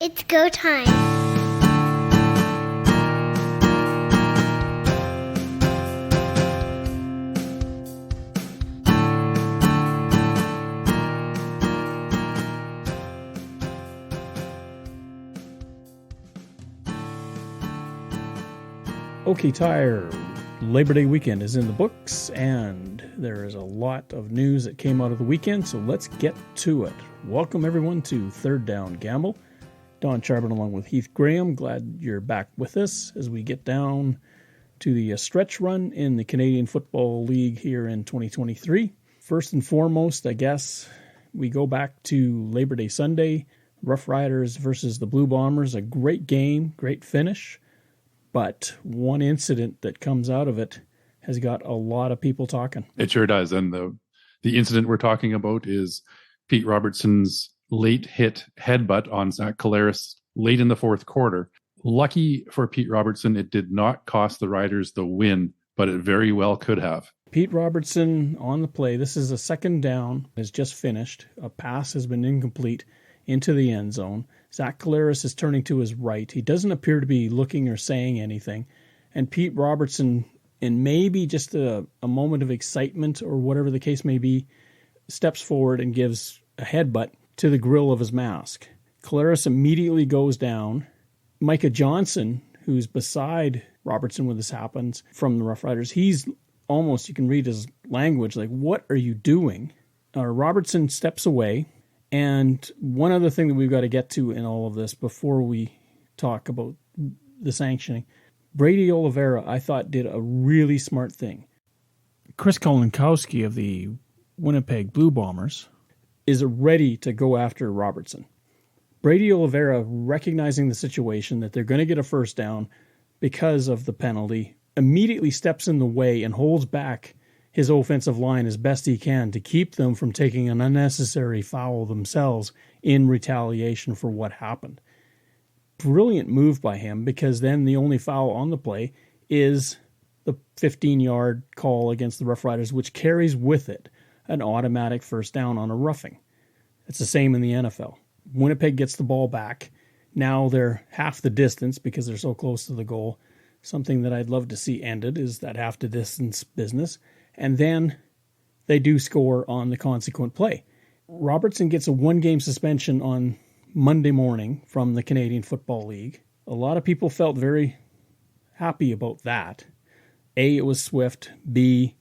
It's go time. Okay, Tire, Labor Day weekend is in the books, and there is a lot of news that came out of the weekend, so let's get to it. Welcome, everyone, to Third Down Gamble. Don Charbon along with Heath Graham. Glad you're back with us as we get down to the stretch run in the Canadian Football League here in 2023. First and foremost, I guess, we go back to Labor Day Sunday, Roughriders versus the Blue Bombers. A great game, great finish. But one incident that comes out of it has got a lot of people talking. It sure does. And the incident we're talking about is Pete Robertson's late hit headbutt on Zach Collaros late in the fourth quarter. Lucky for Pete Robertson, it did not cost the Riders the win, but it very well could have. Pete Robertson on the play. This is a second down, has just finished. A pass has been incomplete into the end zone. Zach Collaros is turning to his right. He doesn't appear to be looking or saying anything. And Pete Robertson, in maybe just a moment of excitement or whatever the case may be, steps forward and gives a headbutt to the grill of his mask. Collaros immediately goes down. Micah Johnson, who's beside Robertson when this happens from the Roughriders, he's almost, you can read his language, like, what are you doing? Robertson steps away. And one other thing that we've got to get to in all of this before we talk about the sanctioning, Brady Oliveira, I thought, did a really smart thing. Chris Kolinkowski of the Winnipeg Blue Bombers is ready to go after Robertson. Brady Oliveira, recognizing the situation that they're going to get a first down because of the penalty, immediately steps in the way and holds back his offensive line as best he can to keep them from taking an unnecessary foul themselves in retaliation for what happened. Brilliant move by him, because then the only foul on the play is the 15-yard call against the Roughriders, which carries with it an automatic first down on a roughing. It's the same in the NFL. Winnipeg gets the ball back. Now they're half the distance because they're so close to the goal. Something that I'd love to see ended is that half the distance business. And then they do score on the consequent play. Robertson gets a one-game suspension on Monday morning from the Canadian Football League. A lot of people felt very happy about that. A, it was swift. B,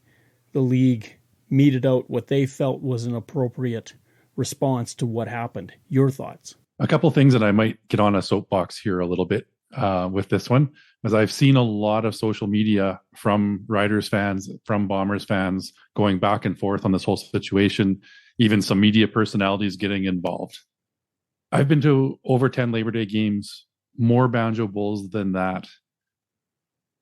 the league meted out what they felt was an appropriate response to what happened. Your thoughts? A couple things that I might get on a soapbox here a little bit with this one, as I've seen a lot of social media from Riders fans, from Bombers fans, going back and forth on this whole situation, even some media personalities getting involved. I've been to over 10 Labor Day games, more Banjo Bowls than that,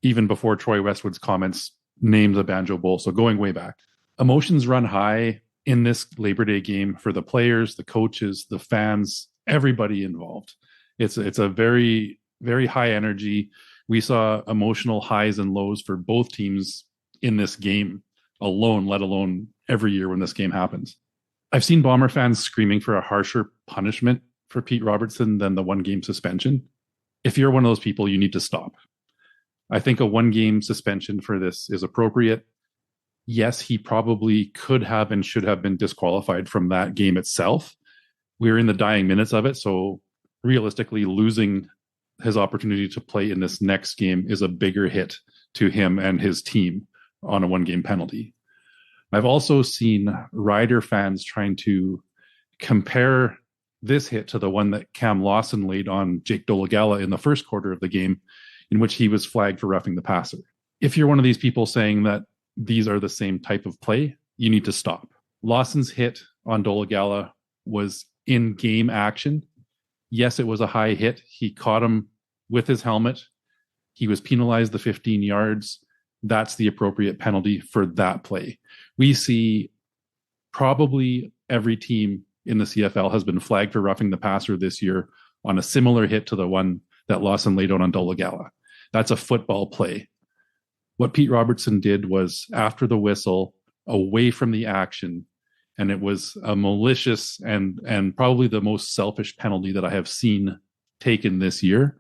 even before Troy Westwood's comments named the Banjo Bowl, so going way back. Emotions run high in this Labor Day game for the players, the coaches, the fans, everybody involved. It's a very, very high energy. We saw emotional highs and lows for both teams in this game alone, let alone every year when this game happens. I've seen Bomber fans screaming for a harsher punishment for Pete Robertson than the one-game suspension. If you're one of those people, you need to stop. I think a one-game suspension for this is appropriate. Yes, he probably could have and should have been disqualified from that game itself. We're in the dying minutes of it, so realistically, losing his opportunity to play in this next game is a bigger hit to him and his team on a one-game penalty. I've also seen Rider fans trying to compare this hit to the one that Cam Lawson laid on Jake Dolegala in the first quarter of the game, in which he was flagged for roughing the passer. If you're one of these people saying that these are the same type of play, you need to stop. Lawson's hit on Dolegala was in-game action. Yes, it was a high hit. He caught him with his helmet. He was penalized the 15 yards. That's the appropriate penalty for that play. We see probably every team in the CFL has been flagged for roughing the passer this year on a similar hit to the one that Lawson laid out on Dolegala. That's a football play. What Pete Robertson did was, after the whistle, away from the action, and it was a malicious and probably the most selfish penalty that I have seen taken this year.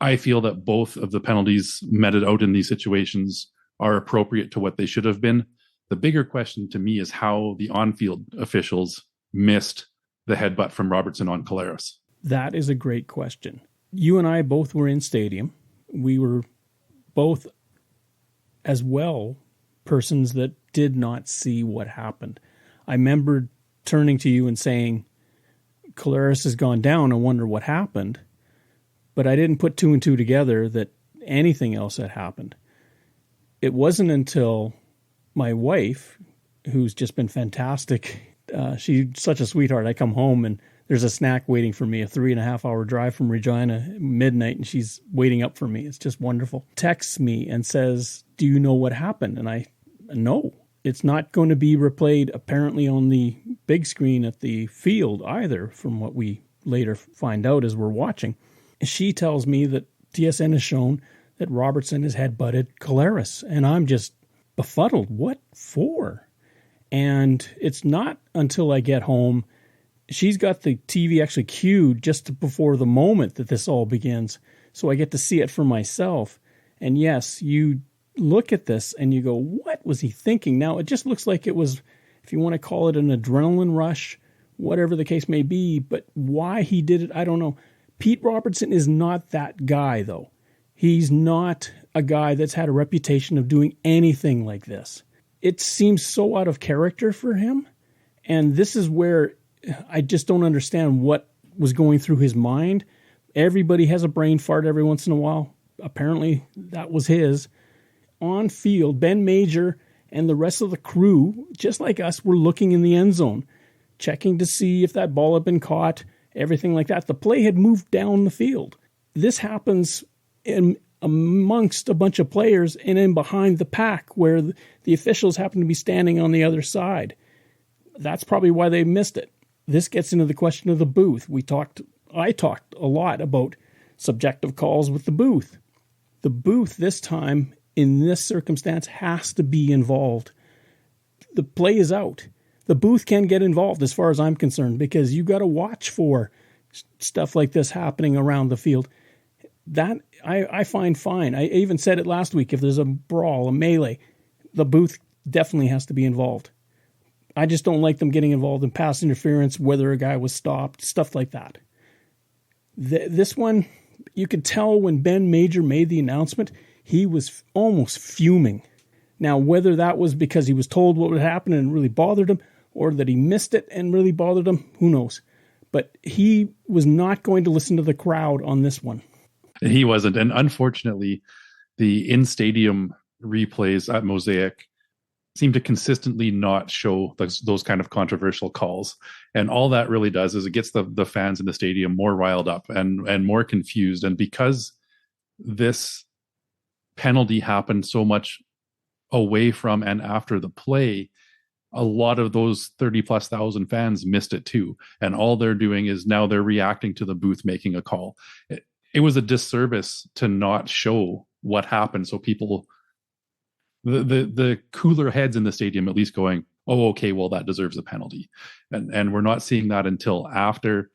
I feel that both of the penalties meted out in these situations are appropriate to what they should have been. The bigger question to me is how the on-field officials missed the headbutt from Robertson on Collaros. That is a great question. You and I both were in stadium. We were both as well persons that did not see what happened. I remember turning to you and saying, Collaros has gone down. I wonder what happened. But I didn't put two and two together that anything else had happened. It wasn't until my wife, who's just been fantastic, she's such a sweetheart. I come home and there's a snack waiting for me, a 3.5 hour drive from Regina, midnight, and she's waiting up for me. It's just wonderful. Texts me and says, do you know what happened? And no, it's not going to be replayed apparently on the big screen at the field either, from what we later find out as we're watching. She tells me that TSN has shown that Robertson has headbutted Collaros, and I'm just befuddled. What for? And it's not until I get home, she's got the TV actually queued just before the moment that this all begins, so I get to see it for myself. And yes, you look at this and you go, what was he thinking? Now, it just looks like it was, if you want to call it an adrenaline rush, whatever the case may be, but why he did it, I don't know. Pete Robertson is not that guy, though. He's not a guy that's had a reputation of doing anything like this. It seems so out of character for him, and this is where I just don't understand what was going through his mind. Everybody has a brain fart every once in a while. Apparently, that was his. On field, Ben Major and the rest of the crew, just like us, were looking in the end zone, checking to see if that ball had been caught, everything like that. The play had moved down the field. This happens amongst a bunch of players and in behind the pack where the officials happen to be standing on the other side. That's probably why they missed it. This gets into the question of the booth. I talked a lot about subjective calls with the booth. The booth this time, in this circumstance, has to be involved. The play is out. The booth can get involved as far as I'm concerned, because you got to watch for stuff like this happening around the field. That I find fine. I even said it last week. If there's a brawl, a melee, the booth definitely has to be involved. I just don't like them getting involved in pass interference, whether a guy was stopped, stuff like that. This one, you could tell when Ben Major made the announcement, he was almost fuming. Now, whether that was because he was told what would happen and it really bothered him, or that he missed it and really bothered him, who knows? But he was not going to listen to the crowd on this one. He wasn't. And unfortunately, the in-stadium replays at Mosaic seem to consistently not show those kind of controversial calls. And all that really does is it gets the fans in the stadium more riled up and more confused. And because this penalty happened so much away from and after the play, a lot of those 30+ thousand fans missed it too. And all they're doing is now they're reacting to the booth making a call. It was a disservice to not show what happened. So people, the cooler heads in the stadium, at least going, oh, okay, well, that deserves a penalty. And we're not seeing that until after.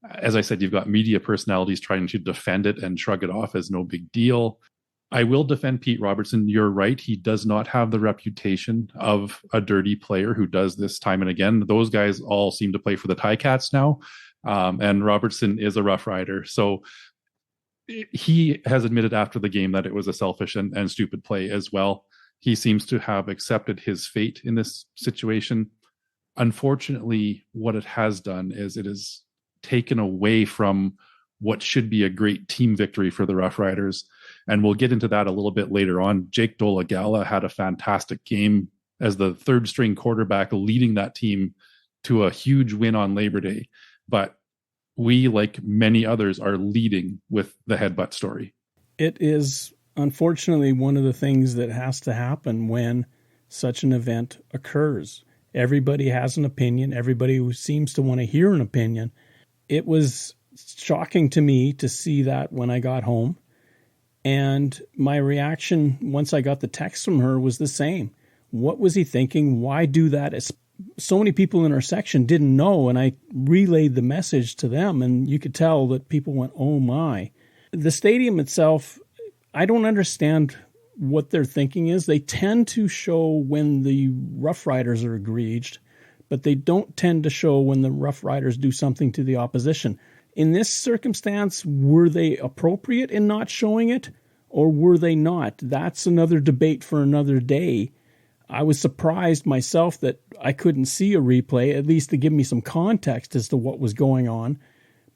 As I said, you've got media personalities trying to defend it and shrug it off as no big deal. I will defend Pete Robertson. You're right. He does not have the reputation of a dirty player who does this time and again. Those guys all seem to play for the Ticats now. And Robertson is a Rough Rider. So he has admitted after the game that it was a selfish and stupid play as well. He seems to have accepted his fate in this situation. Unfortunately, what it has done is it has taken away from what should be a great team victory for the Rough Riders. And we'll get into that a little bit later on. Jake Dolagala had a fantastic game as the third string quarterback, leading that team to a huge win on Labor Day. But we, like many others, are leading with the headbutt story. It is unfortunately one of the things that has to happen when such an event occurs. Everybody has an opinion. Everybody who seems to want to hear an opinion. It was shocking to me to see that when I got home. And my reaction once I got the text from her was the same. What was he thinking? Why do that? so many people in our section didn't know, and I relayed the message to them, and you could tell that people went, oh my. The stadium itself, I don't understand what their thinking is. They tend to show when the Roughriders are egreged, but they don't tend to show when the Roughriders do something to the opposition. In this circumstance, were they appropriate in not showing it, or were they not? That's another debate for another day. I was surprised myself that I couldn't see a replay, at least to give me some context as to what was going on.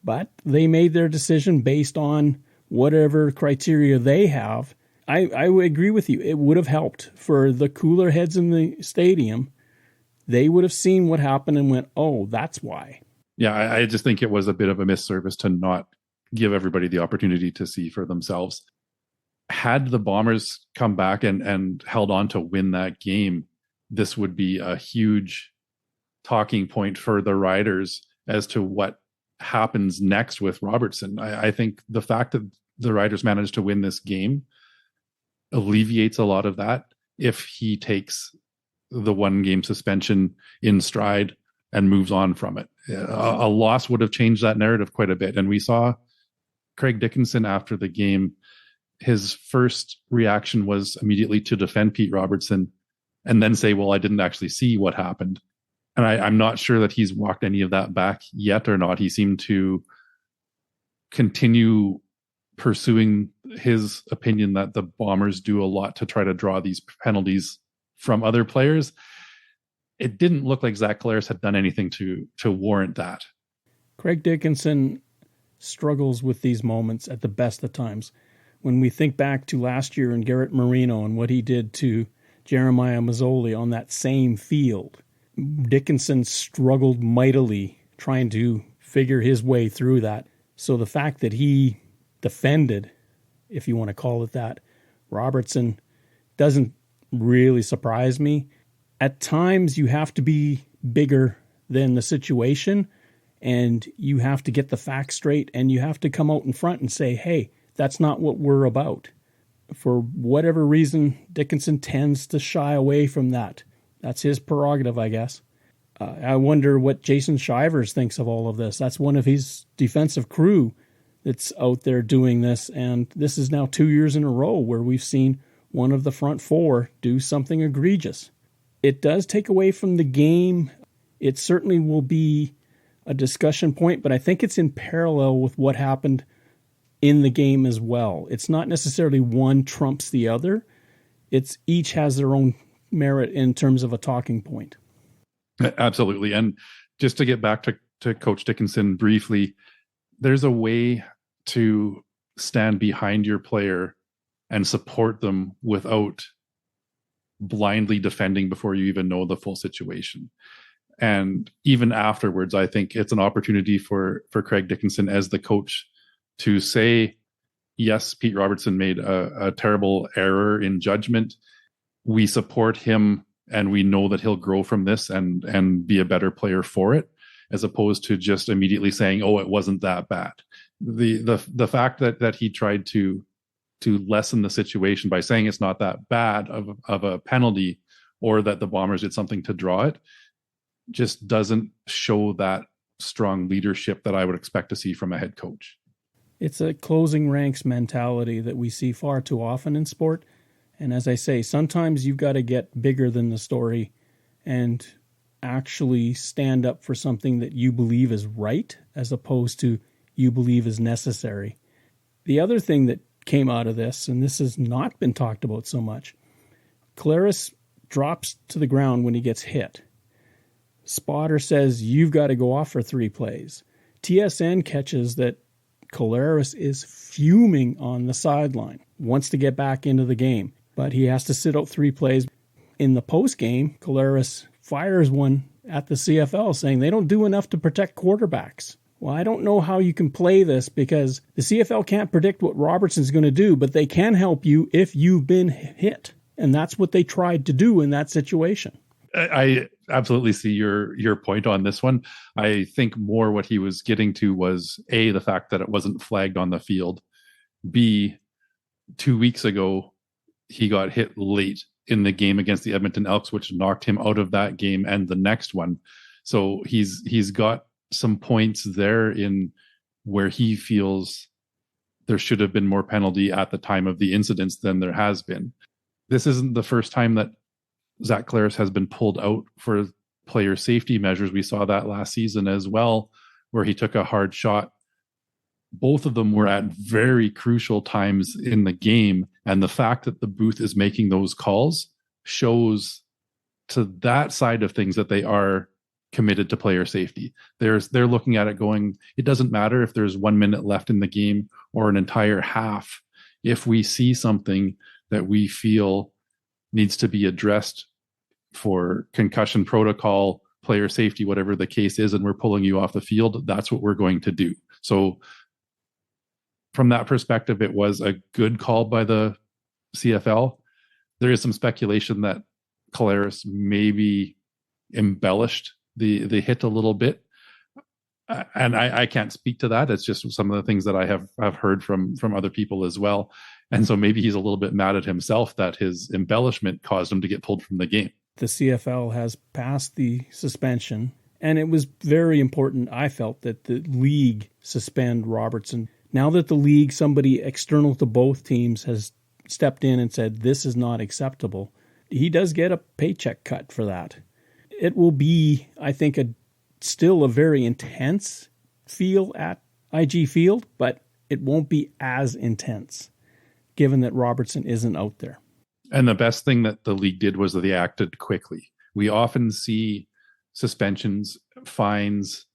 But they made their decision based on whatever criteria they have. I would agree with you. It would have helped for the cooler heads in the stadium. They would have seen what happened and went, oh, that's why. Yeah, I just think it was a bit of a misservice to not give everybody the opportunity to see for themselves. Had the Bombers come back and held on to win that game, this would be a huge talking point for the Riders as to what happens next with Robertson. I think the fact that the Riders managed to win this game alleviates a lot of that if he takes the 1-game suspension in stride and moves on from it. A loss would have changed that narrative quite a bit. And we saw Craig Dickinson after the game, his first reaction was immediately to defend Pete Robertson and then say, well, I didn't actually see what happened. And I'm not sure that he's walked any of that back yet or not. He seemed to continue pursuing his opinion that the Bombers do a lot to try to draw these penalties from other players. It didn't look like Zach Collaros had done anything to warrant that. Craig Dickinson struggles with these moments at the best of times. When we think back to last year and Garrett Marino and what he did to Jeremiah Mazzoli on that same field, Dickinson struggled mightily trying to figure his way through that. So the fact that he defended, if you want to call it that, Robertson doesn't really surprise me. At times you have to be bigger than the situation and you have to get the facts straight and you have to come out in front and say, hey, that's not what we're about. For whatever reason, Dickinson tends to shy away from that. That's his prerogative, I guess. I wonder what Jason Shivers thinks of all of this. That's one of his defensive crew that's out there doing this, and this is now 2 years in a row where we've seen one of the front four do something egregious. It does take away from the game. It certainly will be a discussion point, but I think it's in parallel with what happened in the game as well. It's not necessarily one trumps the other. It's each has their own merit in terms of a talking point. Absolutely. And just to get back to Coach Dickinson briefly, there's a way to stand behind your player and support them without blindly defending before you even know the full situation. And even afterwards, I think it's an opportunity for Craig Dickinson as the coach to say, yes, Pete Robertson made a terrible error in judgment. We support him and we know that he'll grow from this and be a better player for it, as opposed to just immediately saying, oh, it wasn't that bad. The fact that he tried to lessen the situation by saying it's not that bad of a penalty, or that the Bombers did something to draw it, just doesn't show that strong leadership that I would expect to see from a head coach. It's a closing ranks mentality that we see far too often in sport. And as I say, sometimes you've got to get bigger than the story and actually stand up for something that you believe is right, as opposed to you believe is necessary. The other thing that came out of this, and this has not been talked about so much, Collaros drops to the ground when he gets hit. Spotter says, you've got to go off for 3 plays. TSN catches that Collaros is fuming on the sideline, wants to get back into the game, but he has to sit out 3 plays. In the post-game, Collaros fires one at the CFL saying they don't do enough to protect quarterbacks. Well, I don't know how you can play this, because the CFL can't predict what Robertson's going to do, but they can help you if you've been hit. And that's what they tried to do in that situation. I absolutely see your point on this one. I think more what he was getting to was A, the fact that it wasn't flagged on the field. B, 2 weeks ago, he got hit late in the game against the Edmonton Elks, which knocked him out of that game and the next one. So he's got some points there in where he feels there should have been more penalty at the time of the incidents than there has been. This isn't the first time that Zach Collaros has been pulled out for player safety measures. We saw that last season as well, where he took a hard shot. Both of them were at very crucial times in the game. And the fact that the booth is making those calls shows to that side of things that they are committed to player safety. They're looking at it going, it doesn't matter if there's 1 minute left in the game or an entire half. If we see something that we feel needs to be addressed for concussion protocol, player safety, whatever the case is, and we're pulling you off the field, that's what we're going to do. So from that perspective, it was a good call by the CFL. There is some speculation that Collaros maybe embellished the hit a little bit. And I can't speak to that. It's just some of the things that I have heard from other people as well. And so maybe he's a little bit mad at himself that his embellishment caused him to get pulled from the game. The CFL has passed the suspension, and it was very important, I felt, that the league suspend Robertson. Now that the league, somebody external to both teams, has stepped in and said this is not acceptable, he does get a paycheck cut for that. It will be, I think, still a very intense feel at IG Field, but it won't be as intense, given that Robertson isn't out there. And the best thing that the league did was that they acted quickly. We often see suspensions, fines,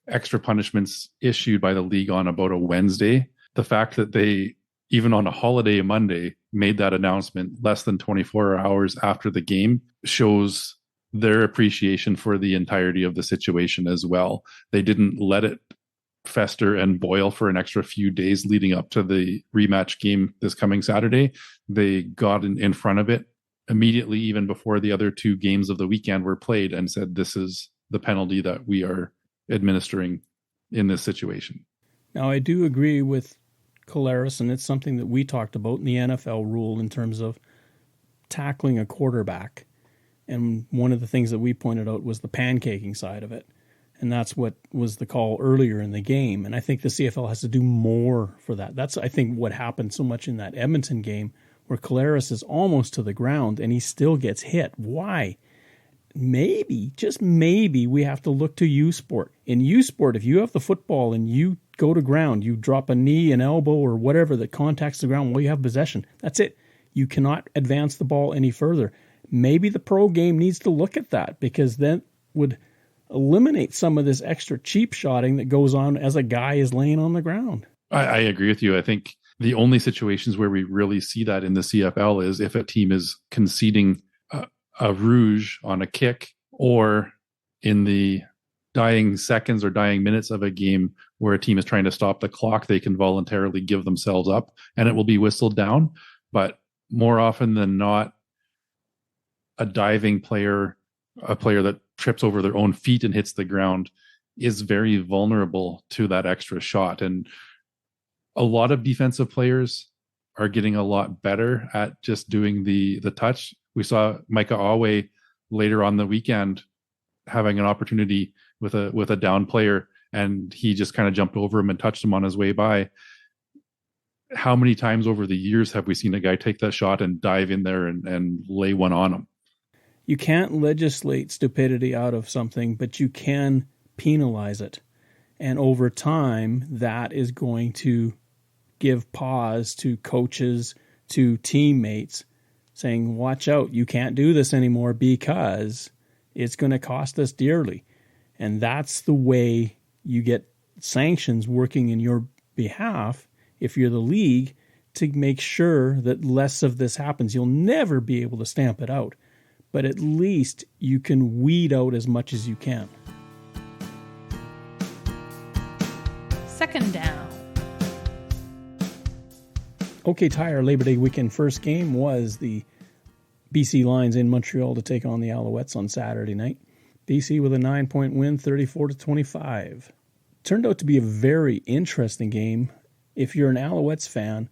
extra punishments issued by the league on about a Wednesday. The fact that they, even on a holiday Monday, made that announcement less than 24 hours after the game shows their appreciation for the entirety of the situation as well. They didn't let it fester and boil for an extra few days leading up to the rematch game this coming Saturday. They got in front of it immediately, even before the other two games of the weekend were played, and said, this is the penalty that we are administering in this situation. Now, I do agree with Collaros, and it's something that we talked about in the NFL rule in terms of tackling a quarterback. And one of the things that we pointed out was the pancaking side of it. And that's what was the call earlier in the game. And I think the CFL has to do more for that. That's, I think, what happened so much in that Edmonton game where Collaros is almost to the ground and he still gets hit. Why? Maybe, just maybe, we have to look to U-Sport. In U-Sport, if you have the football and you go to ground, you drop a knee, an elbow, or whatever that contacts the ground while you have possession. That's it. You cannot advance the ball any further. Maybe the pro game needs to look at that, because that would eliminate some of this extra cheap shotting that goes on as a guy is laying on the ground. I agree with you. I think the only situations where we really see that in the CFL is if a team is conceding a rouge on a kick, or in the dying seconds or dying minutes of a game where a team is trying to stop the clock, they can voluntarily give themselves up and it will be whistled down. But more often than not, a diving player, a player that trips over their own feet and hits the ground, is very vulnerable to that extra shot. And a lot of defensive players are getting a lot better at just doing the touch. We saw Micah Awe later on the weekend having an opportunity with a down player, and he just kind of jumped over him and touched him on his way by. How many times over the years have we seen a guy take that shot and dive in there and lay one on him? You can't legislate stupidity out of something, but you can penalize it. And over time, that is going to give pause to coaches, to teammates, saying, watch out, you can't do this anymore because it's going to cost us dearly. And that's the way you get sanctions working in your behalf if you're the league, to make sure that less of this happens. You'll never be able to stamp it out, but at least you can weed out as much as you can. Second down. OK Tire Labor Day weekend first game was the BC Lions in Montreal to take on the Alouettes on Saturday night. BC with a 9-point win, 34-25. Turned out to be a very interesting game. If you're an Alouettes fan,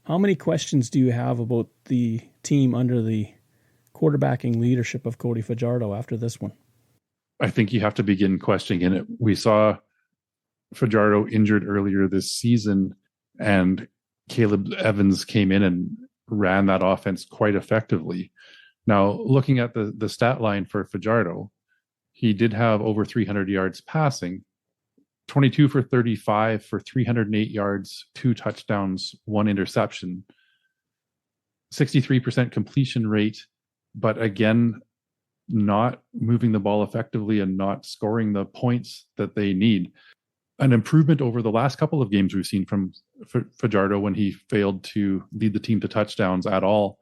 how many questions do you have about the team under the quarterbacking leadership of Cody Fajardo after this one? I think you have to begin questioning it. We saw Fajardo injured earlier this season, and Caleb Evans came in and ran that offense quite effectively. Now, looking at the stat line for Fajardo, he did have over 300 yards passing, 22 for 35 for 308 yards, 2 touchdowns, 1 interception, 63% completion rate, but again, not moving the ball effectively and not scoring the points that they need. An improvement over the last couple of games we've seen from Fajardo when he failed to lead the team to touchdowns at all,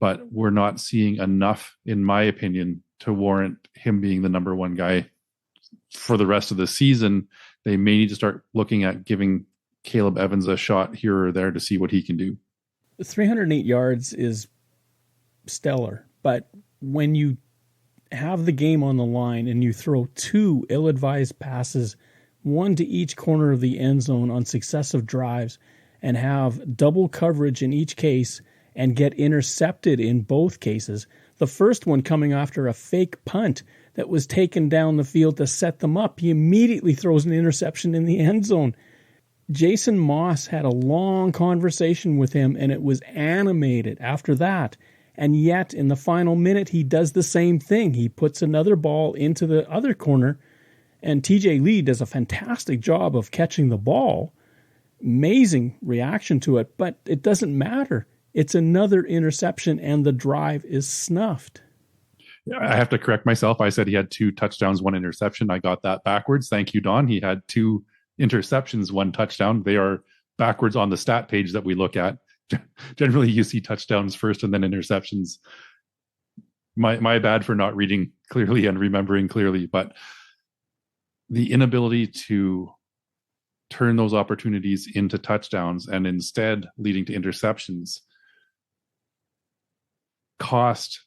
but we're not seeing enough, in my opinion, to warrant him being the number one guy for the rest of the season. They may need to start looking at giving Caleb Evans a shot here or there to see what he can do. 308 yards is stellar, but when you have the game on the line and you throw 2 ill-advised passes, one to each corner of the end zone on successive drives, and have double coverage in each case and get intercepted in both cases, the first one coming after a fake punt that was taken down the field to set them up, he immediately throws an interception in the end zone. Jason Moss had a long conversation with him, and it was animated after that. And yet, in the final minute, he does the same thing. He puts another ball into the other corner, and TJ Lee does a fantastic job of catching the ball. Amazing reaction to it, but it doesn't matter. It's another interception, and the drive is snuffed. I have to correct myself. I said he had 2 touchdowns, 1 interception. I got that backwards. Thank you, Don. He had 2 interceptions, 1 touchdown. They are backwards on the stat page that we look at. Generally, you see touchdowns first and then interceptions. My bad for not reading clearly and remembering clearly, but the inability to turn those opportunities into touchdowns and instead leading to interceptions cost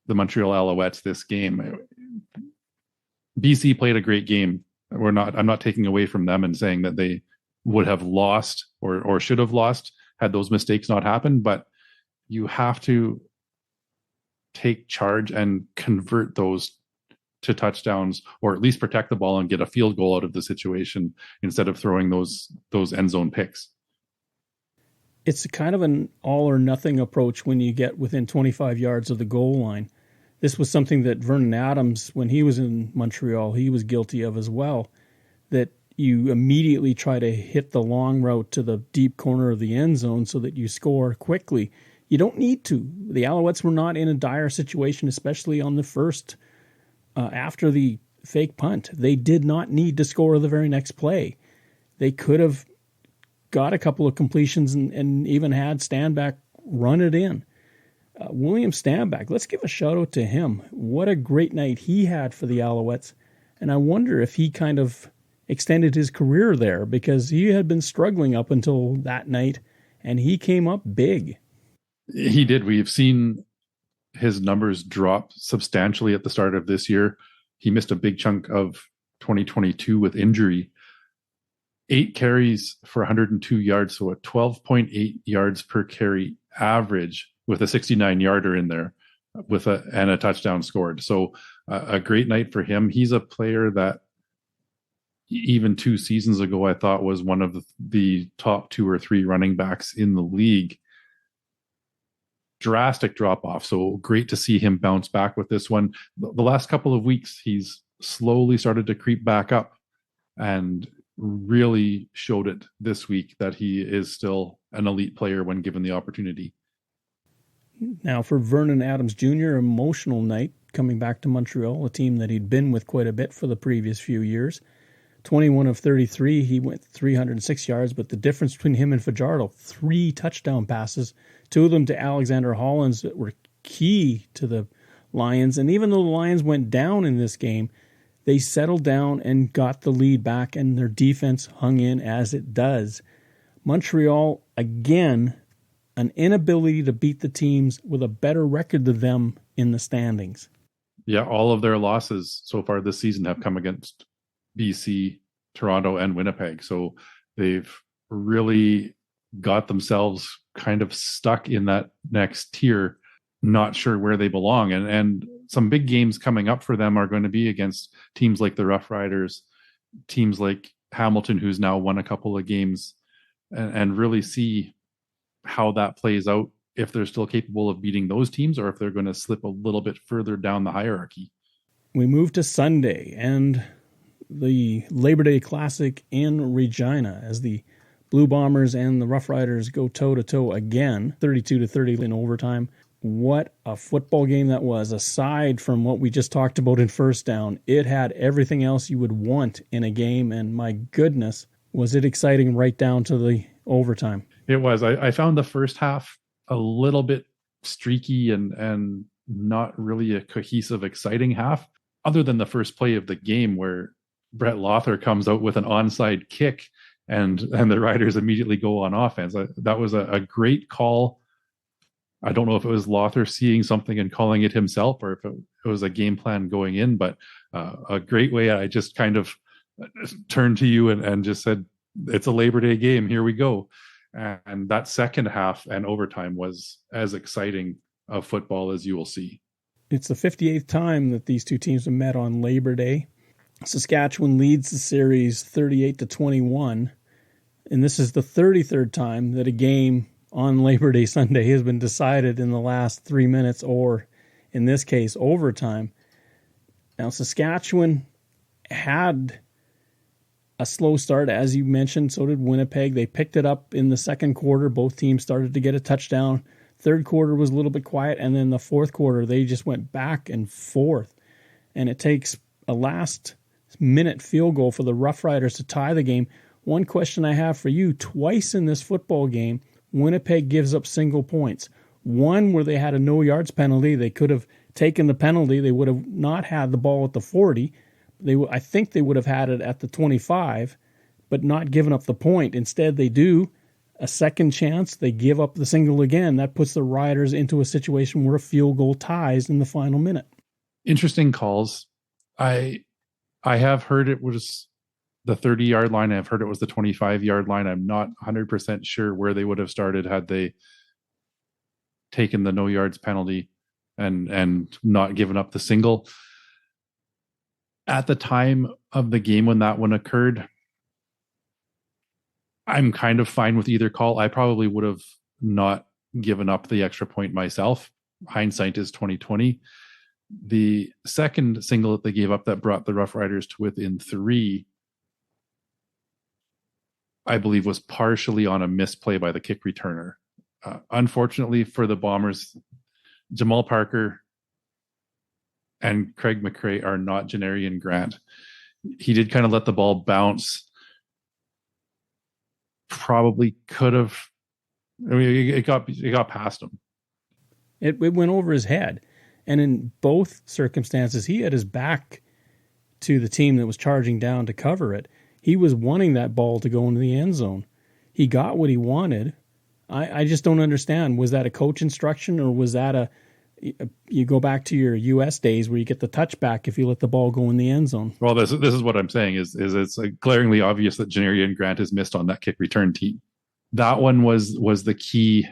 the Montreal Alouettes this game. BC played a great game. I'm not taking away from them and saying that they would have lost or should have lost had those mistakes not happened, but you have to take charge and convert those to touchdowns, or at least protect the ball and get a field goal out of the situation instead of throwing those end zone picks. It's kind of an all or nothing approach when you get within 25 yards of the goal line. This was something that Vernon Adams, when he was in Montreal, he was guilty of as well, that you immediately try to hit the long route to the deep corner of the end zone so that you score quickly. You don't need to. The Alouettes were not in a dire situation, especially on the first, after the fake punt. They did not need to score the very next play. They could have got a couple of completions and even had Stanback run it in. William Stanback, let's give a shout out to him. What a great night he had for the Alouettes. And I wonder if he kind of extended his career there, because he had been struggling up until that night, and he came up big. He did. We've seen his numbers drop substantially at the start of this year. He missed a big chunk of 2022 with injury. 8 carries for 102 yards, so a 12.8 yards per carry average with a 69-yarder in there and a touchdown scored. So a great night for him. He's a player that even 2 seasons ago I thought was one of the top 2 or 3 running backs in the league. Drastic drop off. So great to see him bounce back with this one. The last couple of weeks, he's slowly started to creep back up and really showed it this week that he is still an elite player when given the opportunity. Now for Vernon Adams Jr., emotional night coming back to Montreal, a team that he'd been with quite a bit for the previous few years. 21 of 33, he went 306 yards, but the difference between him and Fajardo, 3 touchdown passes, 2 of them to Alexander Hollins that were key to the Lions. And even though the Lions went down in this game, they settled down and got the lead back, and their defense hung in as it does. Montreal, again, an inability to beat the teams with a better record than them in the standings. Yeah, all of their losses so far this season have come against BC, Toronto, and Winnipeg. So they've really got themselves kind of stuck in that next tier. not sure where they belong. And some big games coming up for them are going to be against teams like the Roughriders, teams like Hamilton, who's now won a couple of games, and really see how that plays out, if they're still capable of beating those teams or if they're going to slip a little bit further down the hierarchy. We move to Sunday and the Labor Day Classic in Regina as the Blue Bombers and the Roughriders go toe-to-toe again, 32-30 in overtime. What a football game that was. Aside from what we just talked about in first down, it had everything else you would want in a game, and my goodness, was it exciting right down to the overtime. It was. I found the first half a little bit streaky and not really a cohesive, exciting half, other than the first play of the game where Brett Lothar comes out with an onside kick and the Riders immediately go on offense. That was a great call. I don't know if it was Lothar seeing something and calling it himself or if it was a game plan going in, but a great way. I just kind of turned to you and just said, it's a Labor Day game. Here we go. And that second half and overtime was as exciting of football as you will see. It's the 58th time that these two teams have met on Labor Day. Saskatchewan leads the series 38-21, and this is the 33rd time that a game on Labor Day Sunday has been decided in the last 3 minutes, or in this case, overtime. Now, Saskatchewan had a slow start, as you mentioned, so did Winnipeg. They picked it up in the second quarter. Both teams started to get a touchdown. Third quarter was a little bit quiet, and then the fourth quarter, they just went back and forth. And it takes a last-minute field goal for the Roughriders to tie the game. One question I have for you, twice in this football game, Winnipeg gives up single points. One where they had a no-yards penalty. They could have taken the penalty. They would have not had the ball at the 40. I think they would have had it at the 25, but not given up the point. Instead, they do a second chance. They give up the single again. That puts the Riders into a situation where a field goal ties in the final minute. Interesting calls. I have heard it was the 30-yard line. I've heard it was the 25-yard line. I'm not 100% sure where they would have started had they taken the no yards penalty and not given up the single. At the time of the game when that one occurred, I'm kind of fine with either call. I probably would have not given up the extra point myself. Hindsight is 2020. The second single that they gave up that brought the Roughriders to within 3, I believe, was partially on a misplay by the kick returner. Unfortunately for the Bombers, Jamal Parker and Craig McRae are not Janarian Grant. He did kind of let the ball bounce. Probably could have. I mean, it got past him. It went over his head. And in both circumstances, he had his back to the team that was charging down to cover it. He was wanting that ball to go into the end zone. He got what he wanted. I just don't understand. Was that a coach instruction, or was that you go back to your U.S. days where you get the touchback if you let the ball go in the end zone? Well, this is what I'm saying is it's glaringly obvious that Janarian Grant is missed on that kick return team. That one was the key.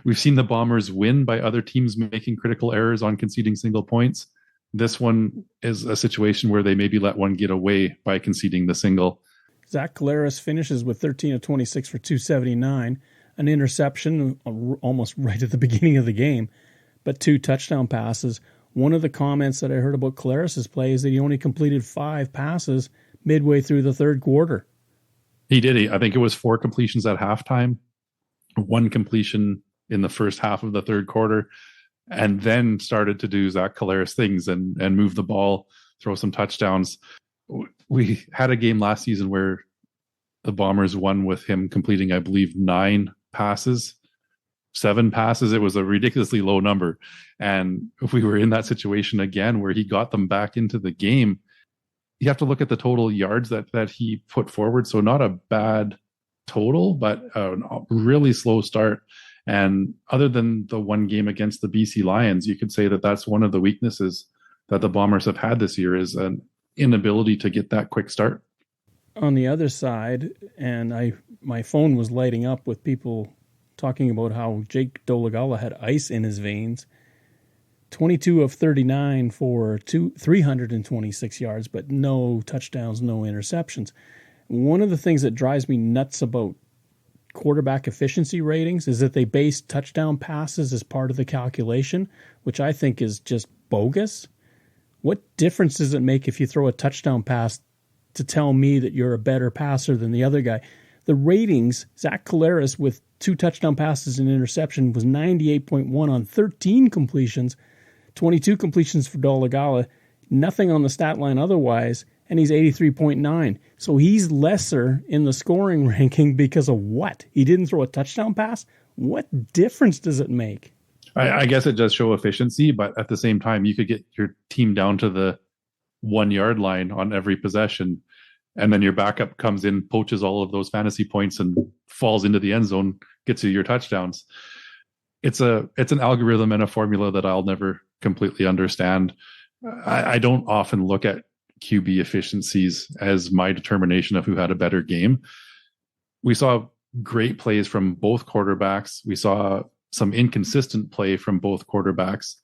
We've seen the Bombers win by other teams making critical errors on conceding single points. This one is a situation where they maybe let one get away by conceding the single. Zach Collaros finishes with 13 of 26 for 279, an interception almost right at the beginning of the game, but 2 touchdown passes. One of the comments that I heard about Collaros' play is that he only completed 5 passes midway through the third quarter. He did. I think it was 4 completions at halftime, 1 completion in the first half of the third quarter, and then started to do Zach Collaros things and move the ball, throw some touchdowns. We had a game last season where the Bombers won with him completing, I believe, 7 passes. It was a ridiculously low number. And if we were in that situation again where he got them back into the game, you have to look at the total yards that he put forward. So not a bad total, but a really slow start. And other than the one game against the BC Lions, you could say that that's one of the weaknesses that the Bombers have had this year, is an inability to get that quick start. On the other side, and my phone was lighting up with people talking about how Jake Dolegala had ice in his veins. 22 of 39 for 326 yards, but no touchdowns, no interceptions. One of the things that drives me nuts about quarterback efficiency ratings is that they base touchdown passes as part of the calculation, which I think is just bogus. What difference does it make if you throw a touchdown pass to tell me that you're a better passer than the other guy? The ratings, Zach Collaros with 2 touchdown passes and interception was 98.1 on 13 completions, 22 completions for Dolegala, nothing on the stat line otherwise, and he's 83.9. So he's lesser in the scoring ranking because of what? He didn't throw a touchdown pass? What difference does it make? I guess it does show efficiency, but at the same time, you could get your team down to the 1 yard line on every possession, and then your backup comes in, poaches all of those fantasy points, and falls into the end zone, gets you your touchdowns. It's an algorithm and a formula that I'll never completely understand. I don't often look at QB efficiencies as my determination of who had a better game. We saw great plays from both quarterbacks. We saw some inconsistent play from both quarterbacks.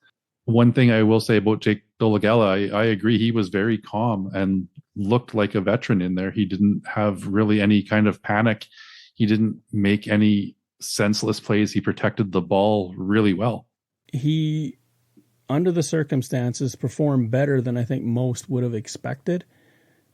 One thing I will say about Jake Dolegala, I agree, he was very calm and looked like a veteran in there. He didn't have really any kind of panic. He didn't make any senseless plays. He protected the ball really well. He, under the circumstances, performed better than I think most would have expected.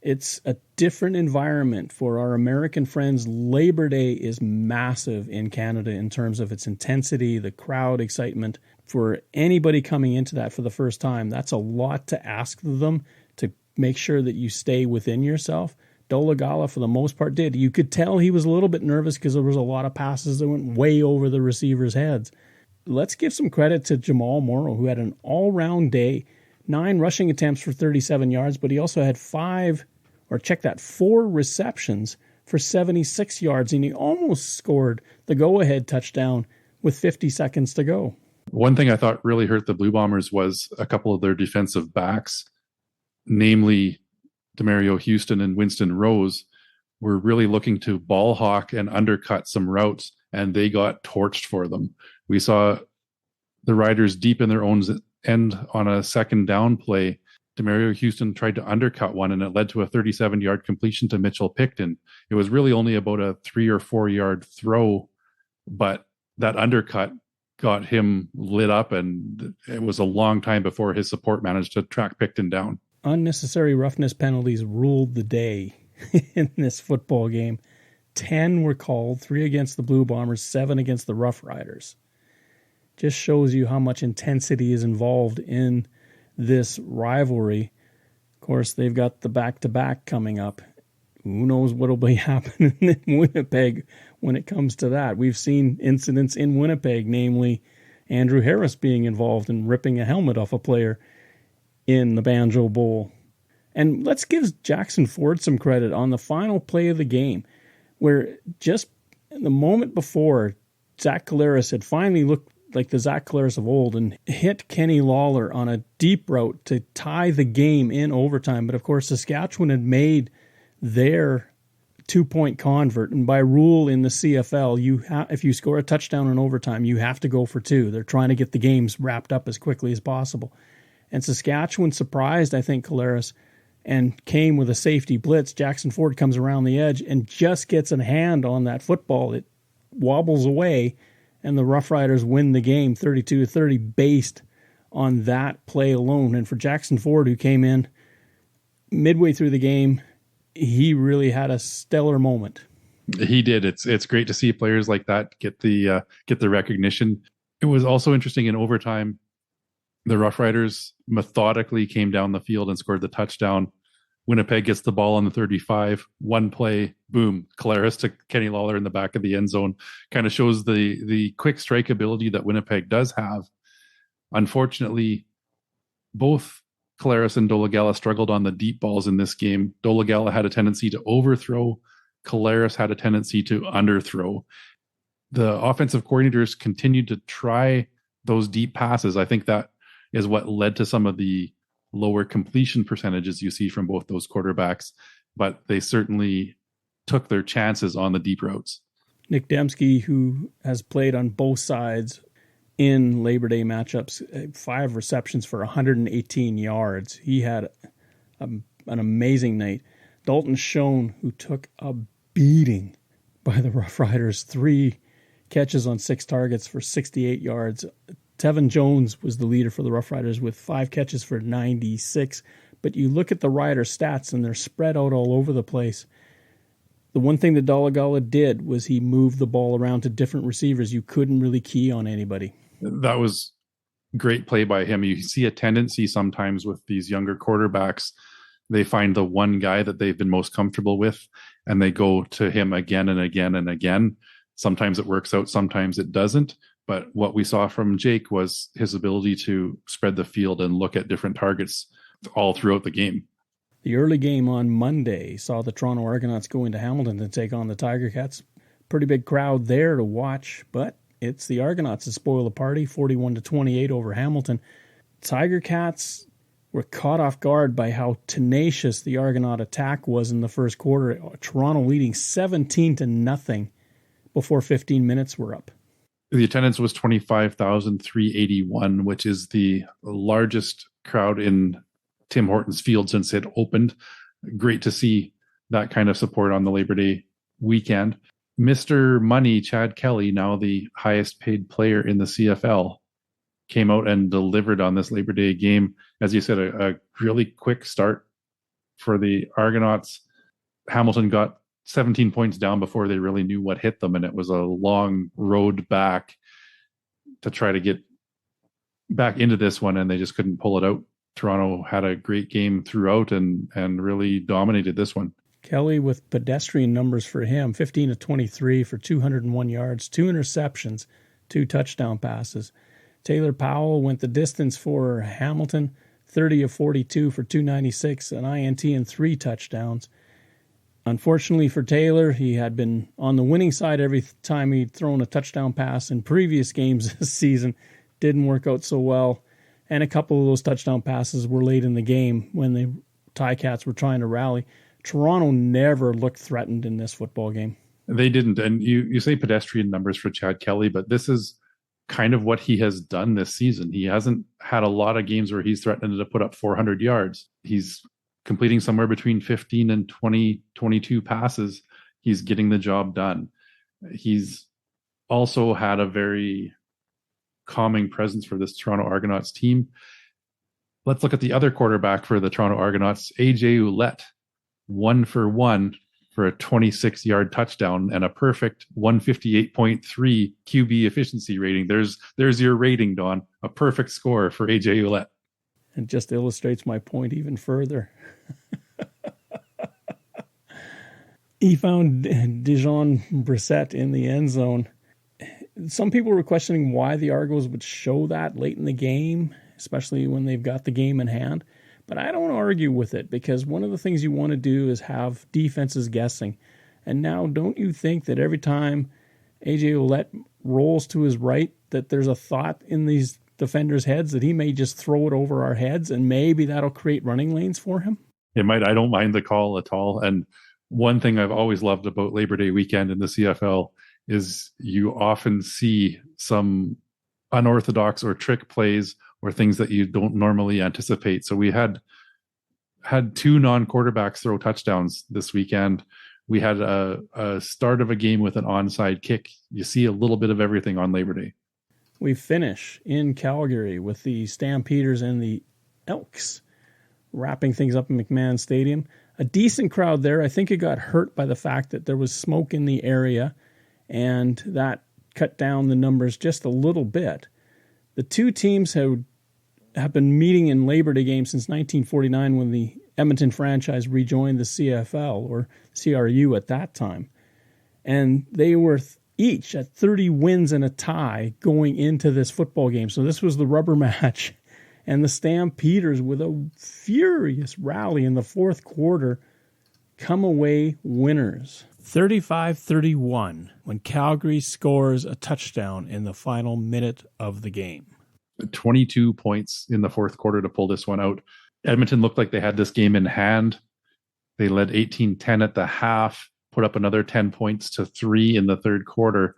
It's a different environment for our American friends. Labor Day is massive in Canada in terms of its intensity, the crowd excitement. For anybody coming into that for the first time, that's a lot to ask of them to make sure that you stay within yourself. Dolegala, for the most part, did. You could tell he was a little bit nervous because there was a lot of passes that went way over the receivers' heads. Let's give some credit to Jamal Morrow, who had an all-round day. 9 rushing attempts for 37 yards, but he also had 4 receptions for 76 yards, and he almost scored the go-ahead touchdown with 50 seconds to go. One thing I thought really hurt the Blue Bombers was a couple of their defensive backs, namely Demario Houston and Winston Rose, were really looking to ball hawk and undercut some routes, and they got torched for them. We saw the Riders deep in their own end on a second down play. Demario Houston tried to undercut one, and it led to a 37-yard completion to Mitchell Picton. It was really only about a 3 or 4 yard throw, but that undercut got him lit up, and it was a long time before his support managed to track Picton down. Unnecessary roughness penalties ruled the day in this football game. 10 were called, 3 against the Blue Bombers, 7 against the Roughriders. Just shows you how much intensity is involved in this rivalry. Of course, they've got the back-to-back coming up. Who knows what will be happening in Winnipeg when it comes to that. We've seen incidents in Winnipeg, namely Andrew Harris being involved in ripping a helmet off a player in the Banjo Bowl. And let's give Jackson Ford some credit on the final play of the game, where just the moment before, Zach Collaros had finally looked like the Zach Collaros of old and hit Kenny Lawler on a deep route to tie the game in overtime. But of course, Saskatchewan had made their 2-point convert, and by rule in the CFL, if you score a touchdown in overtime, you have to go for 2. They're trying to get the games wrapped up as quickly as possible. And Saskatchewan surprised, I think, Collaros and came with a safety blitz. Jackson Ford comes around the edge and just gets a hand on that football. It wobbles away, and the Roughriders win the game 32-30 based on that play alone. And for Jackson Ford, who came in midway through the game, he really had a stellar moment. He did. It's great to see players like that get the recognition. It was also interesting in overtime. The Roughriders methodically came down the field and scored the touchdown. Winnipeg gets the ball on the 35. One play, boom, Collaros to Kenny Lawler in the back of the end zone. Kind of shows the quick strike ability that Winnipeg does have. Unfortunately, both Collaros and Dolegala struggled on the deep balls in this game. Dolegala had a tendency to overthrow. Collaros had a tendency to underthrow. The offensive coordinators continued to try those deep passes. I think that is what led to some of the lower completion percentages you see from both those quarterbacks, but they certainly took their chances on the deep routes. Nick Dembski, who has played on both sides, in Labor Day matchups, 5 receptions for 118 yards. He had an amazing night. Dalton Schoen, who took a beating by the Roughriders, 3 catches on 6 targets for 68 yards. Tevin Jones was the leader for the Roughriders with 5 catches for 96. But you look at the Rider stats and they're spread out all over the place. The one thing that Dolegala did was he moved the ball around to different receivers. You couldn't really key on anybody. That was great play by him. You see a tendency sometimes with these younger quarterbacks. They find the one guy that they've been most comfortable with, and they go to him again and again and again. Sometimes it works out, sometimes it doesn't. But what we saw from Jake was his ability to spread the field and look at different targets all throughout the game. The early game on Monday saw the Toronto Argonauts go into Hamilton to take on the Tiger Cats. Pretty big crowd there to watch, but it's the Argonauts that spoil the party, 41-28 over Hamilton. Tiger Cats were caught off guard by how tenacious the Argonaut attack was in the first quarter. Toronto leading 17-0 before 15 minutes were up. The attendance was 25,381, which is the largest crowd in Tim Hortons Field since it opened. Great to see that kind of support on the Labor Day weekend. Mr. Money, Chad Kelly, now the highest paid player in the CFL, came out and delivered on this Labor Day game. As you said, a really quick start for the Argonauts. Hamilton got 17 points down before they really knew what hit them, and it was a long road back to try to get back into this one, and they just couldn't pull it out. Toronto had a great game throughout and really dominated this one. Kelly with pedestrian numbers for him, 15-23 for 201 yards, 2 interceptions, 2 touchdown passes. Taylor Powell went the distance for Hamilton, 30-42 for 296, an INT and 3 touchdowns. Unfortunately for Taylor, he had been on the winning side every time he'd thrown a touchdown pass in previous games this season. Didn't work out so well. And a couple of those touchdown passes were late in the game when the Ticats were trying to rally. Toronto never looked threatened in this football game. They didn't. And you say pedestrian numbers for Chad Kelly, but this is kind of what he has done this season. He hasn't had a lot of games where he's threatened to put up 400 yards. He's completing somewhere between 15 and 20, 22 passes. He's getting the job done. He's also had a very calming presence for this Toronto Argonauts team. Let's look at the other quarterback for the Toronto Argonauts, AJ Ouellette, 1 for 1 for a 26-yard touchdown and a perfect 158.3 QB efficiency rating. There's your rating, Don. A perfect score for AJ Ouellette. It just illustrates my point even further. He found Dijon Brissett in the end zone. Some people were questioning why the Argos would show that late in the game, especially when they've got the game in hand. But I don't argue with it, because one of the things you want to do is have defenses guessing. And now, don't you think that every time AJ Ouellette rolls to his right, that there's a thought in these defenders' heads that he may just throw it over our heads, and maybe that'll create running lanes for him? It might. I don't mind the call at all. And one thing I've always loved about Labor Day weekend in the CFL is you often see some unorthodox or trick plays or things that you don't normally anticipate. So we had 2 non-quarterbacks throw touchdowns this weekend. We had a start of a game with an onside kick. You see a little bit of everything on Labor Day. We finish in Calgary with the Stampeders and the Elks wrapping things up in McMahon Stadium. A decent crowd there. I think it got hurt by the fact that there was smoke in the area, and that cut down the numbers just a little bit. The two teams have been meeting in Labor Day games since 1949, when the Edmonton franchise rejoined the CFL, or CRU at that time. And they were each at 30 wins and a tie going into this football game. So this was the rubber match. And the Stampeders, with a furious rally in the fourth quarter, come away winners. 35-31 when Calgary scores a touchdown in the final minute of the game. 22 points in the fourth quarter to pull this one out. Edmonton looked like they had this game in hand. They led 18-10 at the half, put up another 10 points to 3 in the third quarter.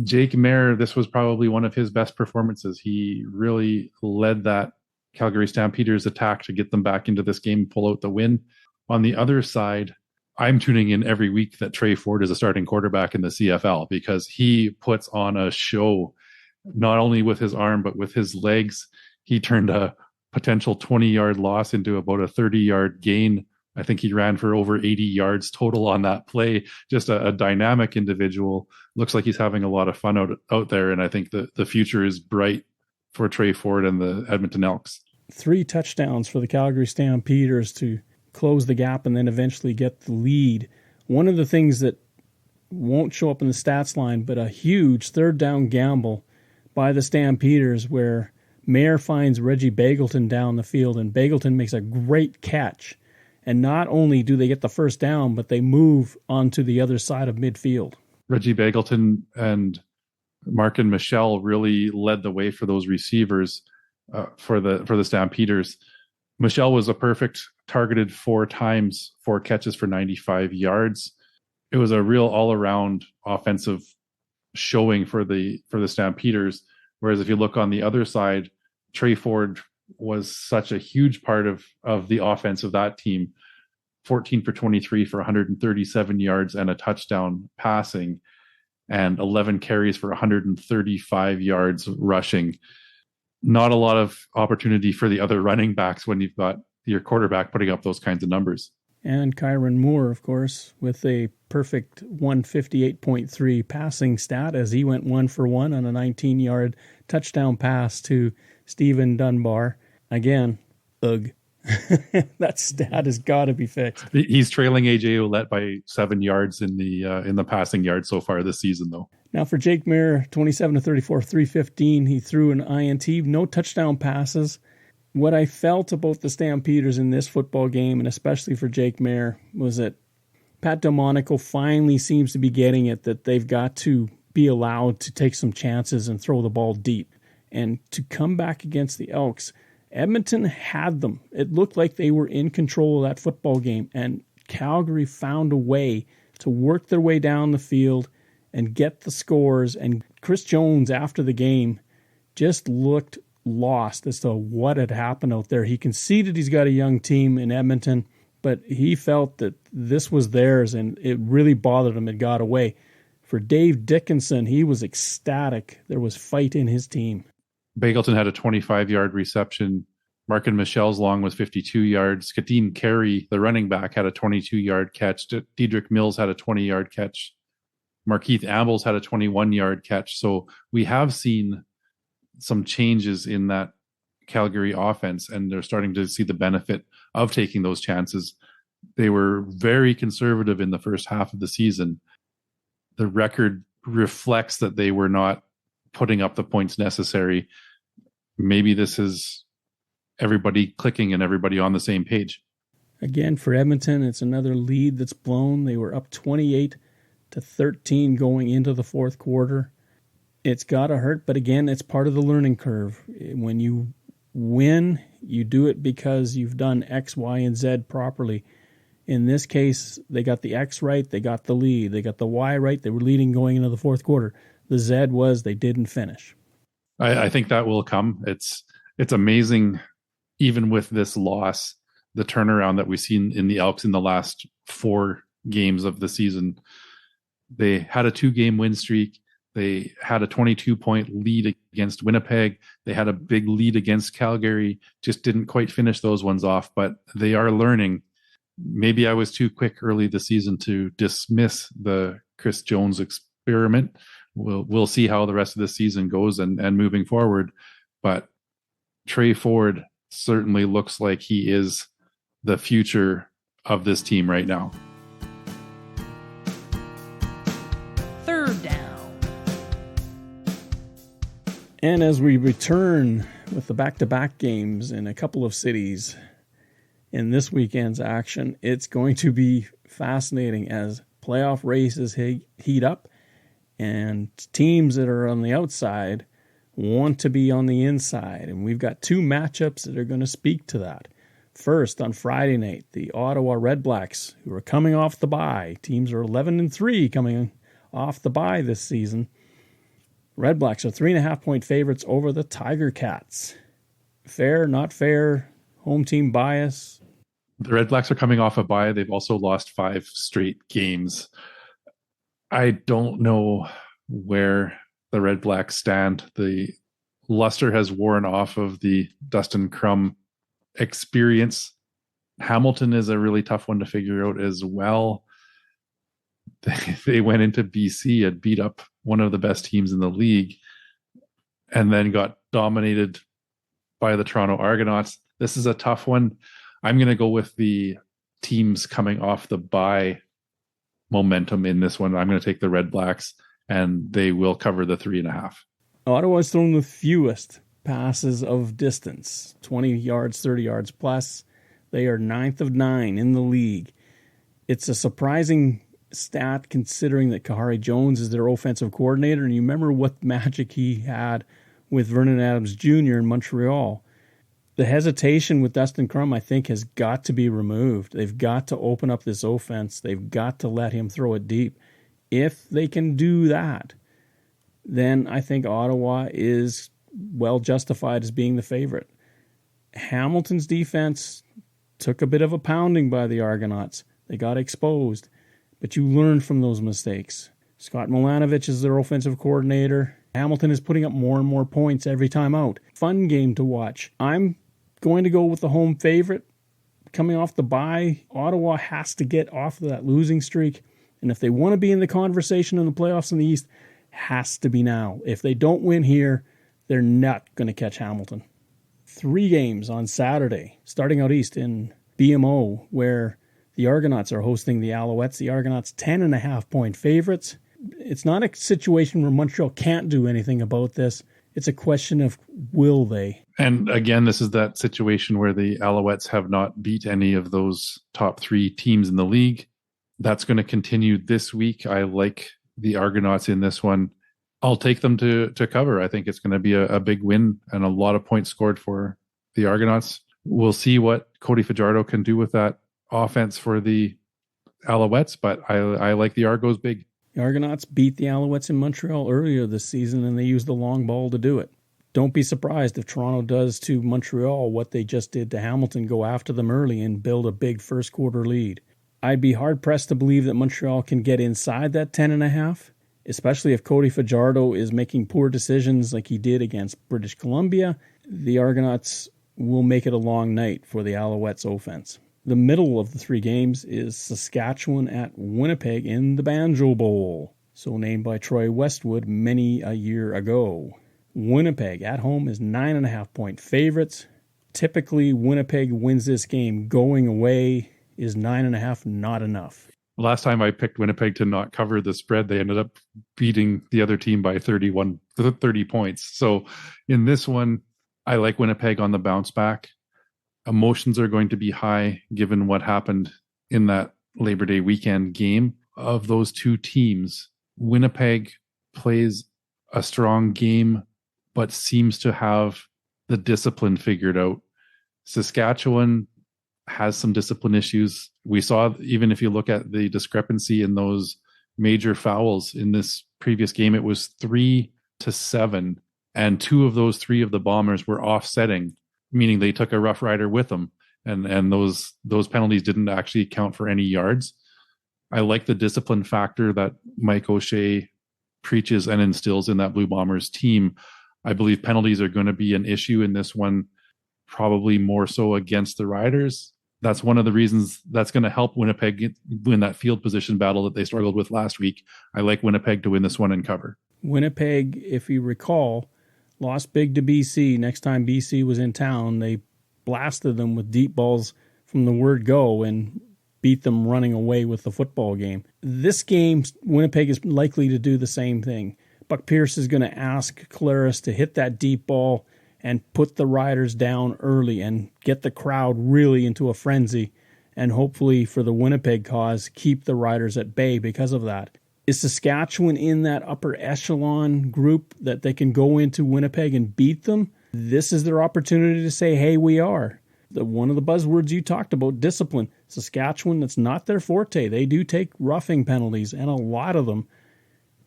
Jake Maier, this was probably one of his best performances. He really led that Calgary Stampeders attack to get them back into this game, pull out the win. On the other side, I'm tuning in every week that Trey Ford is a starting quarterback in the CFL because he puts on a show, not only with his arm, but with his legs. He turned a potential 20-yard loss into about a 30-yard gain. I think he ran for over 80 yards total on that play. Just a dynamic individual. Looks like he's having a lot of fun out there, and I think the future is bright for Trey Ford and the Edmonton Elks. 3 touchdowns for the Calgary Stampeders to close the gap and then eventually get the lead. One of the things that won't show up in the stats line, but a huge third down gamble by the Stampeders where Maier finds Reggie Bagleton down the field, and Bagleton makes a great catch. And not only do they get the first down, but they move onto the other side of midfield. Reggie Bagleton and Mark and Michelle really led the way for those receivers for the Stampeders. Michelle was a perfect, targeted 4 times, 4 catches for 95 yards. It was a real all-around offensive showing for the Stampeders. Whereas if you look on the other side, Trey Ford was such a huge part of the offense of that team. 14 for 23 for 137 yards and a touchdown passing, and 11 carries for 135 yards rushing. Not a lot of opportunity for the other running backs when you've got your quarterback putting up those kinds of numbers. And Kyron Moore, of course, with a perfect 158.3 passing stat as he went 1 for 1 on a 19-yard touchdown pass to Stephen Dunbar. Again, ugh. That stat has got to be fixed. He's trailing AJ Ouellette by 7 yards in the passing yards so far this season, though. Now for Jake Maier, 27 to 34, 315. He threw an INT, no touchdown passes. What I felt about the Stampeders in this football game, and especially for Jake Maier, was that Pat Delmonico finally seems to be getting it, that they've got to be allowed to take some chances and throw the ball deep. And to come back against the Elks, Edmonton had them. It looked like they were in control of that football game, and Calgary found a way to work their way down the field and get the scores. And Chris Jones, after the game, just looked lost as to what had happened out there. He conceded he's got a young team in Edmonton, but he felt that this was theirs, and it really bothered him. It got away. For Dave Dickinson, he was ecstatic. There was fight in his team. Bagleton had a 25-yard reception. Mark and Michelle's long was 52 yards. Kadeem Carey, the running back, had a 22-yard catch. Dedrick Mills had a 20-yard catch. Markeith Ambles had a 21-yard catch. So we have seen some changes in that Calgary offense, and they're starting to see the benefit of taking those chances. They were very conservative in the first half of the season. The record reflects that they were not putting up the points necessary. Maybe this is everybody clicking and everybody on the same page. Again, for Edmonton, it's another lead that's blown. They were up 28 to 13 going into the fourth quarter. It's got to hurt, but again, it's part of the learning curve. When you win, you do it because you've done X, Y, and Z properly. In this case, they got the X right, they got the lead. They got the Y right, they were leading going into the fourth quarter. The Z was they didn't finish. I think that will come. It's amazing, even with this loss, the turnaround that we've seen in the Elks in the last 4 games of the season. They had a 2-game win streak. They had a 22-point lead against Winnipeg. They had a big lead against Calgary. Just didn't quite finish those ones off, but they are learning. Maybe I was too quick early this season to dismiss the Chris Jones experiment. We'll see how the rest of the season goes and moving forward. But Trey Ford certainly looks like he is the future of this team right now. Third down. And as we return with the back-to-back games in a couple of cities in this weekend's action, it's going to be fascinating as playoff races heat up and teams that are on the outside want to be on the inside. And we've got 2 matchups that are going to speak to that. First, on Friday night, the Ottawa Redblacks, who are coming off the bye. Teams are 11-3 coming off the bye this season. Red Blacks are 3.5-point favorites over the Tiger Cats. Fair, not fair, home team bias? The Red Blacks are coming off a bye. They've also lost 5 straight games. I don't know where the Red Blacks stand. The luster has worn off of the Dustin Crum experience. Hamilton is a really tough one to figure out as well. They went into BC and beat up one of the best teams in the league and then got dominated by the Toronto Argonauts. This is a tough one. I'm going to go with the teams coming off the bye momentum in this one. I'm going to take the Red Blacks, and they will cover the 3.5. Ottawa's thrown the fewest passes of distance, 20 yards, 30 yards plus. They are 9th of 9 in the league. It's a surprising stat considering that Kahari Jones is their offensive coordinator, and you remember what magic he had with Vernon Adams Jr. in Montreal. The hesitation with Dustin Crum, I think, has got to be removed. They've got to open up this offense. They've got to let him throw it deep. If they can do that, then I think Ottawa is well justified as being the favorite. Hamilton's defense took a bit of a pounding by the Argonauts. They got exposed, but you learn from those mistakes. Scott Milanovich is their offensive coordinator. Hamilton is putting up more and more points every time out. Fun game to watch. I'm going to go with the home favorite. Coming off the bye, Ottawa has to get off of that losing streak. And if they want to be in the conversation in the playoffs in the East, has to be now. If they don't win here, they're not going to catch Hamilton. 3 games on Saturday, starting out east in BMO, where the Argonauts are hosting the Alouettes. The Argonauts 10.5-point favorites. It's not a situation where Montreal can't do anything about this. It's a question of will they? And again, this is that situation where the Alouettes have not beat any of those top 3 teams in the league. That's going to continue this week. I like the Argonauts in this one. I'll take them to cover. I think it's going to be a big win and a lot of points scored for the Argonauts. We'll see what Cody Fajardo can do with that offense for the Alouettes, but I like the Argos big. The Argonauts beat the Alouettes in Montreal earlier this season, and they used the long ball to do it. Don't be surprised if Toronto does to Montreal what they just did to Hamilton, go after them early and build a big first quarter lead. I'd be hard-pressed to believe that Montreal can get inside that 10.5, especially if Cody Fajardo is making poor decisions like he did against British Columbia. The Argonauts will make it a long night for the Alouettes offense. The middle of the 3 games is Saskatchewan at Winnipeg in the Banjo Bowl, so named by Troy Westwood many a year ago. Winnipeg at home is 9.5-point favorites. Typically, Winnipeg wins this game going away. Is 9.5 not enough? Last time I picked Winnipeg to not cover the spread, they ended up beating the other team by 30 points. So in this one, I like Winnipeg on the bounce back. Emotions are going to be high given what happened in that Labor Day weekend game. Of those 2 teams, Winnipeg plays a strong game, but seems to have the discipline figured out. Saskatchewan has some discipline issues. We saw, even if you look at the discrepancy in those major fouls in this previous game, it was 3-7, and 2 of those 3 of the Bombers were offsetting, meaning they took a Rough Rider with them, and those penalties didn't actually count for any yards. I like the discipline factor that Mike O'Shea preaches and instills in that Blue Bombers team. I believe penalties are going to be an issue in this one, probably more so against the Riders. That's one of the reasons that's going to help Winnipeg win that field position battle that they struggled with last week. I like Winnipeg to win this one and cover. Winnipeg, if you recall, lost big to BC. Next time BC was in town, they blasted them with deep balls from the word go and beat them running away with the football game. This game, Winnipeg is likely to do the same thing. Buck Pierce is going to ask Claris to hit that deep ball and put the Riders down early and get the crowd really into a frenzy, and hopefully for the Winnipeg cause, keep the Riders at bay because of that. Is Saskatchewan in that upper echelon group that they can go into Winnipeg and beat them? This is their opportunity to say, hey, we are. One of the buzzwords you talked about, discipline. Saskatchewan, that's not their forte. They do take roughing penalties, and a lot of them.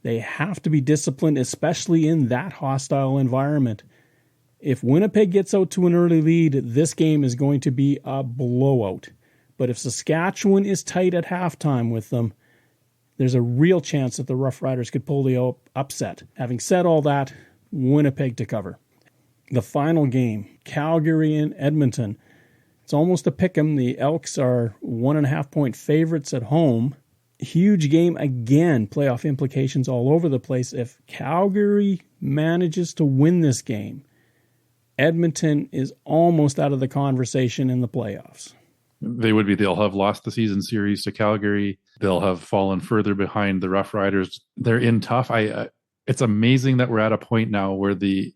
They have to be disciplined, especially in that hostile environment. If Winnipeg gets out to an early lead, this game is going to be a blowout. But if Saskatchewan is tight at halftime with them, there's a real chance that the Roughriders could pull the upset. Having said all that, Winnipeg to cover. The final game, Calgary and Edmonton. It's almost a pick'em. The Elks are 1.5-point favorites at home. Huge game again, playoff implications all over the place. If Calgary manages to win this game, Edmonton is almost out of the conversation in the playoffs. They'll have lost the season series to Calgary. They'll have fallen further behind the Roughriders. They're in tough. It's amazing that we're at a point now where the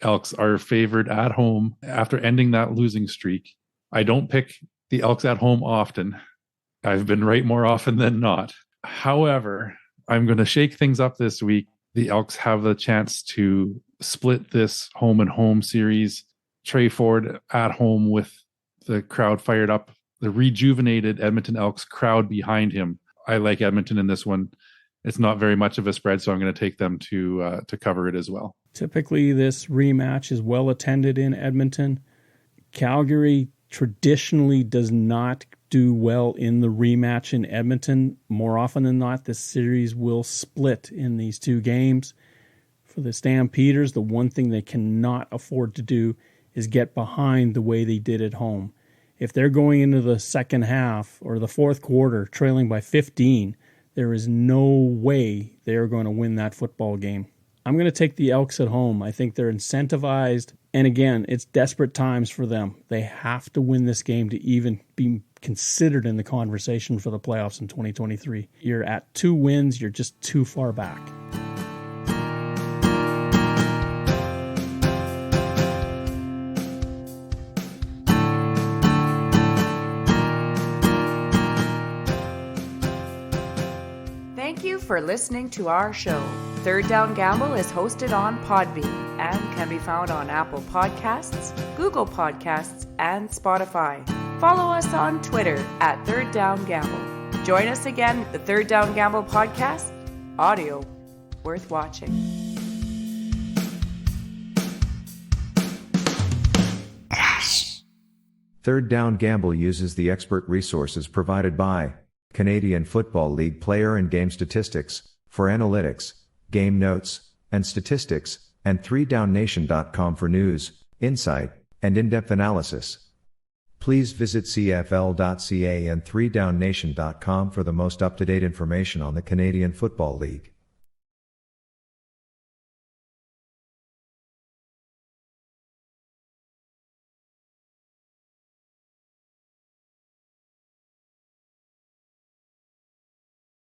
Elks are favored at home after ending that losing streak. I don't pick the Elks at home often. I've been right more often than not. However, I'm going to shake things up this week. The Elks have the chance to split this home and home series. Trey Ford at home with the crowd fired up, the rejuvenated Edmonton Elks crowd behind him. I like Edmonton in this one. It's not very much of a spread, so I'm going to take them to cover it as well. Typically, this rematch is well attended in Edmonton. Calgary traditionally does not do well in the rematch in Edmonton. More often than not, this series will split in these two games. For the Stampeders, the one thing they cannot afford to do is get behind the way they did at home. If they're going into the second half or the fourth quarter trailing by 15, there is no way they are going to win that football game. I'm going to take the Elks at home. I think they're incentivized. And again, it's desperate times for them. They have to win this game to even be considered in the conversation for the playoffs in 2023. You're at 2 wins. You're just too far back. Thank you for listening to our show. Third Down Gamble is hosted on Podbean and can be found on Apple Podcasts, Google Podcasts, and Spotify. Follow us on Twitter at Third Down Gamble. Join us again at the Third Down Gamble podcast. Audio worth watching. Third Down Gamble uses the expert resources provided by Canadian Football League player and game statistics for analytics, game notes, and statistics, and 3downnation.com for news, insight, and in-depth analysis. Please visit cfl.ca and 3downnation.com for the most up-to-date information on the Canadian Football League.